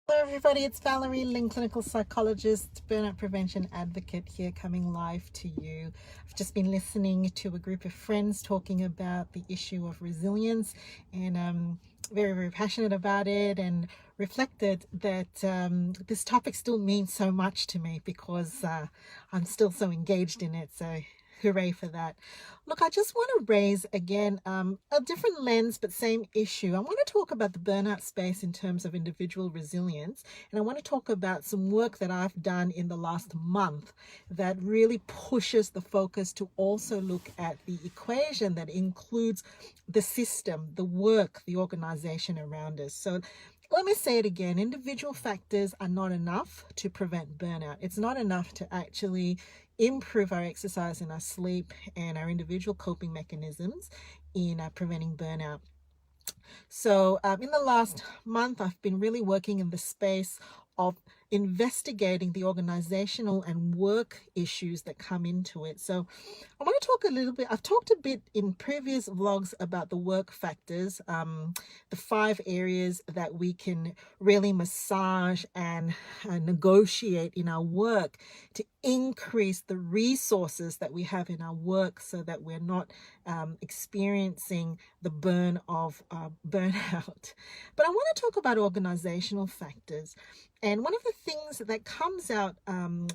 Hello everybody, it's Valerie Ling, clinical psychologist, burnout prevention advocate here, coming live to you. I've just been listening to a group of friends talking about the issue of resilience, and I'm very passionate about it, and reflected that this topic still means so much to me because I'm still so engaged in it. So hooray for that. Look, I just want to raise again a different lens, but same issue. I want to talk about the burnout space in terms of individual resilience. And I want to talk about some work that I've done in the last month that really pushes the focus to also look at the equation that includes the system, the work, the organization around us. So let me say it again, individual factors are not enough to prevent burnout. It's not enough to actually improve our exercise and our sleep and our individual coping mechanisms in preventing burnout. So in the last month, I've been really working in the space of investigating the organizational and work issues that come into it. So I want to talk a little bit, I've talked a bit in previous vlogs about the work factors, the 5 areas that we can really massage and negotiate in our work to increase the resources that we have in our work so that we're not experiencing the burn of burnout. But I want to talk about organizational factors. And one of the things that comes out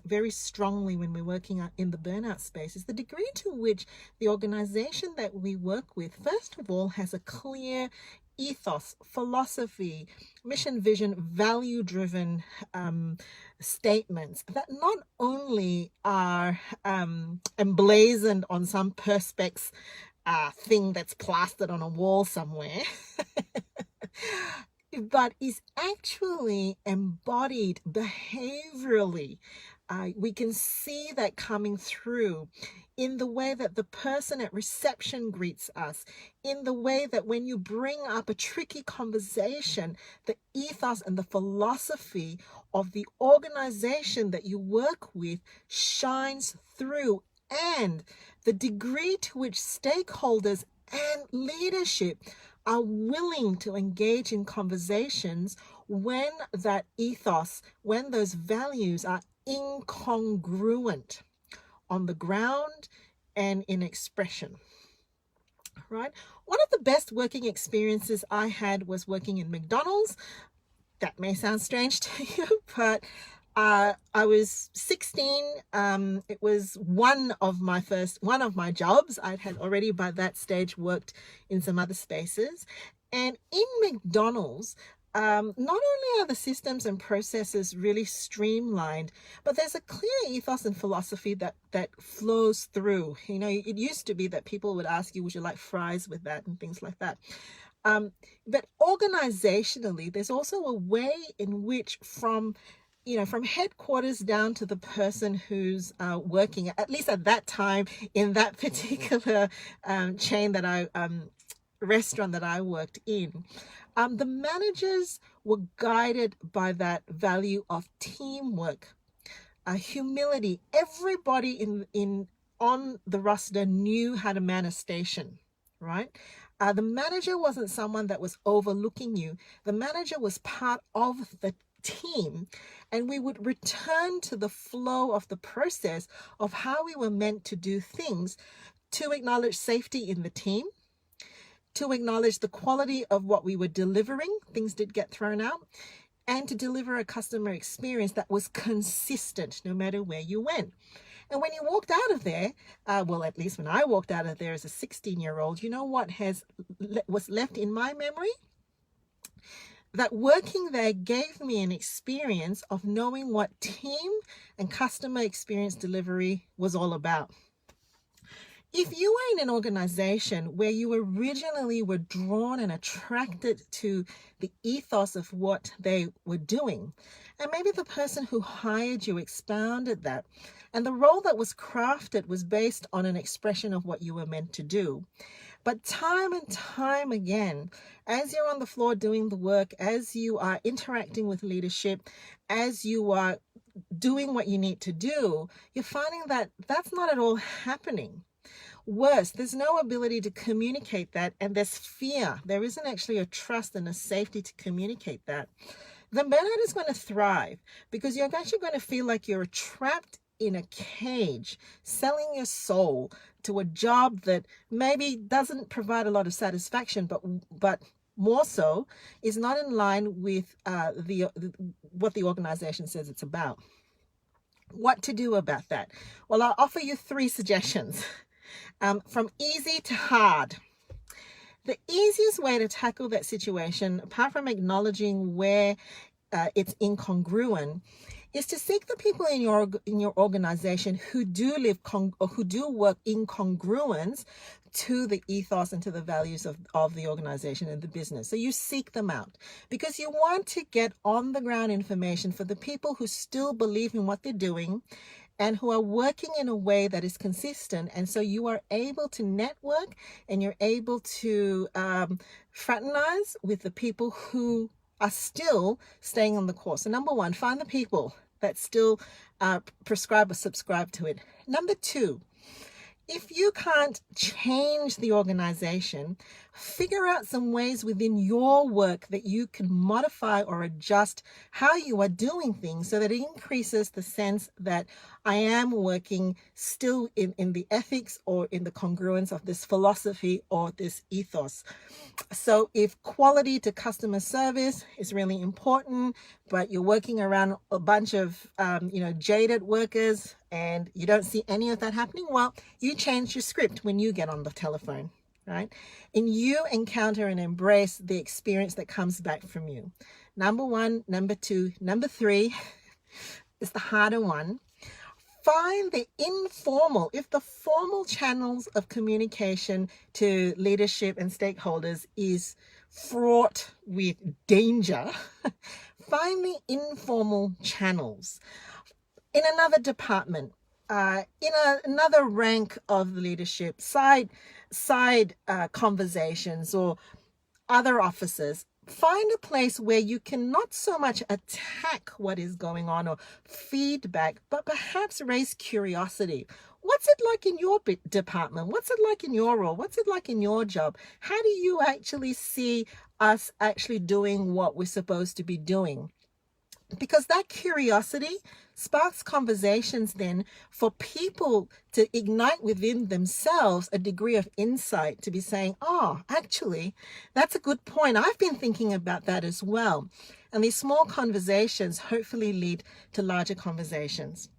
very strongly when we're working in the burnout space is the degree to which the organization that we work with, first of all, has a clear ethos, philosophy, mission, vision, value-driven statements that not only are emblazoned on some perspex thing that's plastered on a wall somewhere, but is actually embodied behaviorally. We can see that coming through in the way that the person at reception greets us, in the way that when you bring up a tricky conversation, the ethos and the philosophy of the organization that you work with shines through, and the degree to which stakeholders and leadership are willing to engage in conversations when that ethos, when those values are incongruent on the ground and in expression, right? One of the best working experiences I had was working in McDonald's. That may sound strange to you, but I was 16. It was one of my jobs. I had already by that stage worked in some other spaces. And in McDonald's, not only are the systems and processes really streamlined, but there's a clear ethos and philosophy that flows through. You know, it used to be that people would ask you, would you like fries with that, and things like that. But organizationally, there's also a way in which from headquarters down to the person who's working, at least at that time, in that particular chain that restaurant that I worked in, the managers were guided by that value of teamwork, humility. Everybody on the roster knew how to man a station, right? The manager wasn't someone that was overlooking you. The manager was part of the team, and we would return to the flow of the process of how we were meant to do things, to acknowledge safety in the team, to acknowledge the quality of what we were delivering. Things did get thrown out, and to deliver a customer experience that was consistent no matter where you went. And when you walked out of there, well, at least when I walked out of there as a 16-year-old, you know what was left in my memory? That working there gave me an experience of knowing what team and customer experience delivery was all about. If you were in an organization where you originally were drawn and attracted to the ethos of what they were doing, and maybe the person who hired you expounded that, and the role that was crafted was based on an expression of what you were meant to do. But time and time again, as you're on the floor doing the work, as you are interacting with leadership, as you are doing what you need to do, you're finding that that's not at all happening. Worse, there's no ability to communicate that, and there's fear. There isn't actually a trust and a safety to communicate that. then burnout is going to thrive, because you're actually going to feel like you're trapped in a cage, selling your soul to a job that maybe doesn't provide a lot of satisfaction, but more so is not in line with what the organization says it's about. What to do about that? Well, I'll offer you 3 suggestions. From easy to hard. The easiest way to tackle that situation, apart from acknowledging where it's incongruent, is to seek the people in your organization who do or who do work in congruence to the ethos and to the values of the organization and the business. So you seek them out, because you want to get on the ground information for the people who still believe in what they're doing and who are working in a way that is consistent. And so you are able to network, and you're able to fraternize with the people who are still staying on the course. So number 1, find the people that still prescribe or subscribe to it. Number 2, if you can't change the organization, figure out some ways within your work that you can modify or adjust how you are doing things, so that it increases the sense that I am working still in the ethics or in the congruence of this philosophy or this ethos. So if quality to customer service is really important, but you're working around a bunch of jaded workers and you don't see any of that happening, well, you change your script when you get on the telephone, right? And you encounter and embrace the experience that comes back from you. Number 1, number 2, number 3 is the harder one. Find the informal, if the formal channels of communication to leadership and stakeholders is fraught with danger, find the informal channels in another department, another rank of the leadership, side conversations or other offices. Find a place where you can not so much attack what is going on or feedback, but perhaps raise curiosity. What's it like in your department? What's it like in your role? What's it like in your job? How do you actually see us actually doing what we're supposed to be doing? Because that curiosity sparks conversations then for people to ignite within themselves a degree of insight, to be saying, oh, actually, that's a good point. I've been thinking about that as well. And these small conversations hopefully lead to larger conversations.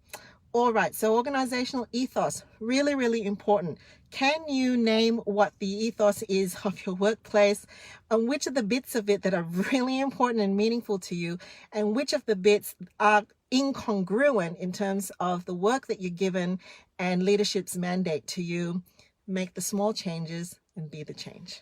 All right, so organizational ethos, really, really important. Can you name what the ethos is of your workplace, and which are the bits of it that are really important and meaningful to you, and which of the bits are incongruent in terms of the work that you're given and leadership's mandate to you? Make the small changes and be the change.